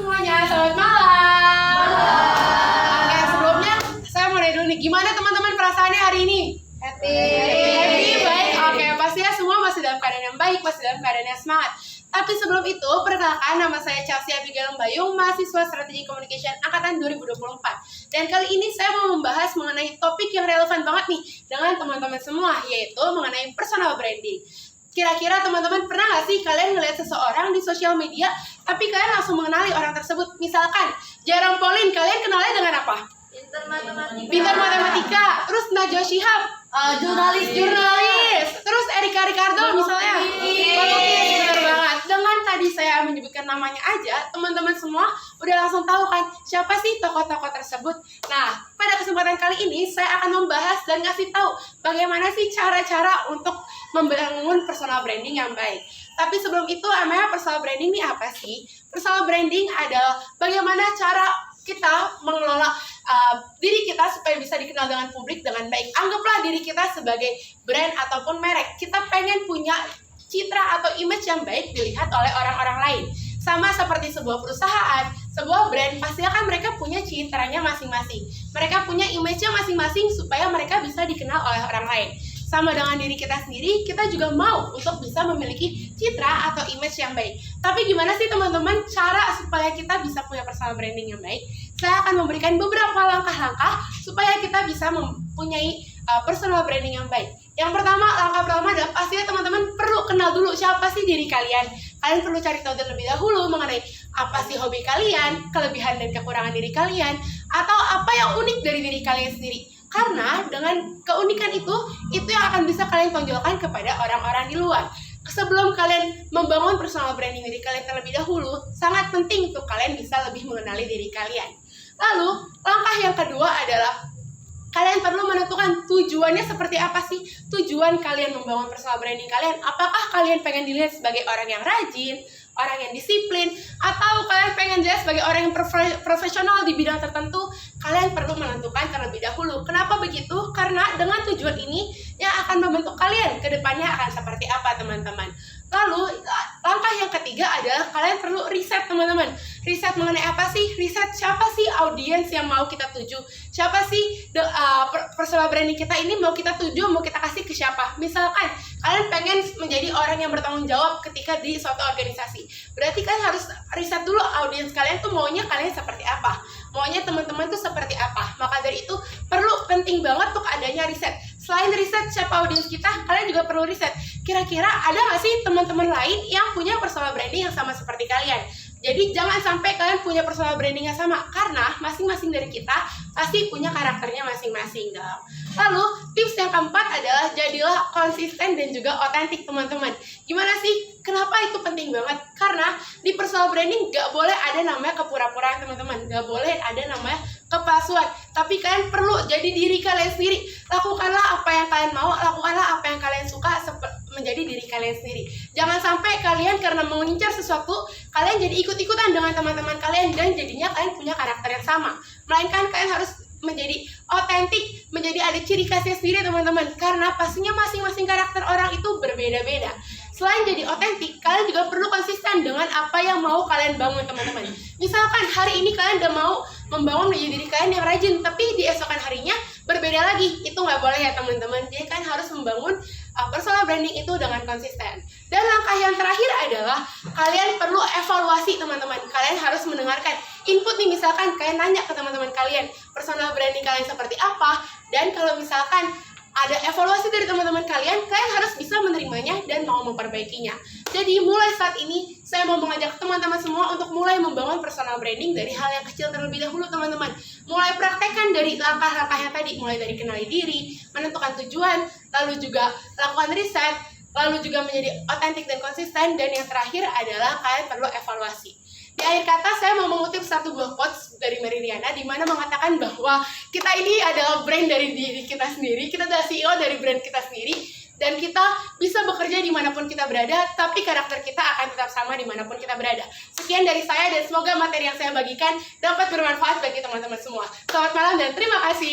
semuanya, selamat malam. Oke, sebelumnya saya mau nanya dulu nih, gimana teman-teman perasaannya hari ini? Happy, baik. Oke, pastinya semua masih dalam keadaan yang baik, masih dalam keadaan yang semangat. Tapi sebelum itu, perkenalkan, nama saya Chelsea Abigail Mbayung, mahasiswa Strategi Communication Angkatan 2024. Dan kali ini saya mau membahas mengenai topik yang relevan banget nih dengan teman-teman semua, yaitu mengenai personal branding. Kira-kira teman-teman pernah nggak sih kalian ngeliat seseorang di sosial media, tapi kalian langsung mengenali orang tersebut? Misalkan, Jerome Pauline, kalian kenalnya dengan apa? Pintar matematika. Terus Najwa Shihab, jurnalis. Terus Erika Ricardo misalnya, pelukis, benar banget. Dengan tadi saya menyebutkan namanya aja, teman-teman semua udah langsung tahu kan siapa sih tokoh-tokoh tersebut. Nah, pada kesempatan kali ini saya akan membahas dan ngasih tahu bagaimana sih cara-cara untuk membangun personal branding yang baik. Tapi sebelum itu, emangnya personal branding ini apa sih? Personal branding adalah bagaimana cara kita mengelola diri kita supaya bisa dikenal dengan publik dengan baik. Anggaplah diri kita sebagai brand ataupun merek. Kita pengen punya citra atau image yang baik dilihat oleh orang-orang lain. Sama seperti sebuah perusahaan, sebuah brand, pastinya kan mereka punya citranya masing-masing. Mereka punya image-nya masing-masing supaya mereka bisa dikenal oleh orang lain. Sama dengan diri kita sendiri, kita juga mau untuk bisa memiliki citra atau image yang baik. Tapi gimana sih teman-teman cara supaya kita bisa punya personal branding yang baik? Saya akan memberikan beberapa langkah-langkah supaya kita bisa mempunyai personal branding yang baik. Yang pertama, langkah pertama adalah pastinya teman-teman perlu kenal dulu siapa sih diri kalian. Kalian perlu cari tahu terlebih dahulu mengenai apa sih hobi kalian, kelebihan dan kekurangan diri kalian, atau apa yang unik dari diri kalian sendiri. Karena dengan keunikan itu yang akan bisa kalian tonjolkan kepada orang-orang di luar. Sebelum kalian membangun personal branding diri kalian terlebih dahulu, sangat penting untuk kalian bisa lebih mengenali diri kalian. Lalu, langkah yang kedua adalah kalian perlu menentukan tujuannya seperti apa sih? Tujuan kalian membangun personal branding kalian. Apakah kalian pengen dilihat sebagai orang yang rajin, orang yang disiplin, atau kalian pengen dilihat sebagai orang yang profesional di bidang tertentu? Kalian perlu menentukan terlebih dahulu. Kenapa begitu? Karena dengan tujuan ini yang akan membentuk kalian ke depannya akan seperti apa, teman-teman. Lalu, langkah yang ketiga adalah kalian perlu riset, teman-teman. Riset mengenai apa sih? Riset siapa sih audiens yang mau kita tuju? Siapa sih personal branding kita ini mau kita tuju, mau kita kasih ke siapa? Misalkan, kalian pengen menjadi orang yang bertanggung jawab ketika di suatu organisasi. Berarti kalian harus riset dulu audiens kalian tuh maunya kalian seperti apa? Maunya teman-teman tuh seperti apa? Maka dari itu, penting banget untuk adanya riset. Selain riset siapa audiens kita, kalian juga perlu riset. Kira-kira ada nggak sih teman-teman lain yang punya personal branding yang sama seperti kalian? Jadi jangan sampai kalian punya personal branding yang sama, karena masing-masing dari kita pasti punya karakternya masing-masing dong. Lalu tips yang keempat adalah jadilah konsisten dan juga otentik, teman-teman. Gimana sih? Kenapa itu penting banget? Karena di personal branding nggak boleh ada namanya kepura-puraan, teman-teman. Nggak boleh ada namanya kepalsuan. Tapi kalian perlu jadi diri kalian sendiri. Lakukanlah apa yang kalian mau, lakukanlah apa yang kalian suka menjadi diri kalian sendiri. Jangan sampai kalian karena mengincar sesuatu, kalian jadi ikut-ikutan dengan teman-teman kalian dan jadinya kalian punya karakter yang sama. Melainkan kalian harus menjadi otentik, menjadi ada ciri khasnya sendiri, teman-teman. Karena pastinya masing-masing karakter orang itu berbeda-beda. Selain jadi otentik, kalian juga perlu konsisten dengan apa yang mau kalian bangun, teman-teman. Misalkan hari ini kalian udah mau membangun menjadi diri kalian yang rajin, tapi di esokan harinya berbeda lagi. Itu nggak boleh ya, teman-teman. Jadi kalian harus membangun personal branding itu dengan konsisten. Dan langkah yang terakhir adalah kalian perlu evaluasi, teman-teman. Kalian harus mendengarkan input nih, misalkan kalian nanya ke teman-teman kalian, personal branding kalian seperti apa, dan kalau misalkan ada evaluasi dari teman-teman kalian, kalian harus bisa menerimanya dan mau memperbaikinya. Jadi mulai saat ini, saya mau mengajak teman-teman semua untuk mulai membangun personal branding dari hal yang kecil terlebih dahulu, teman-teman. Mulai praktekkan dari langkah-langkah yang tadi, mulai dari kenali diri, menentukan tujuan, lalu juga lakukan riset, lalu juga menjadi otentik dan konsisten, dan yang terakhir adalah kalian perlu evaluasi. Di akhir kata, saya mau mengutip satu buah quotes dari Mary Riana, di mana mengatakan bahwa kita ini adalah brand dari diri kita sendiri, kita adalah CEO dari brand kita sendiri, dan kita bisa bekerja dimanapun kita berada, tapi karakter kita akan tetap sama dimanapun kita berada. Sekian dari saya, dan semoga materi yang saya bagikan dapat bermanfaat bagi teman-teman semua. Selamat malam dan terima kasih.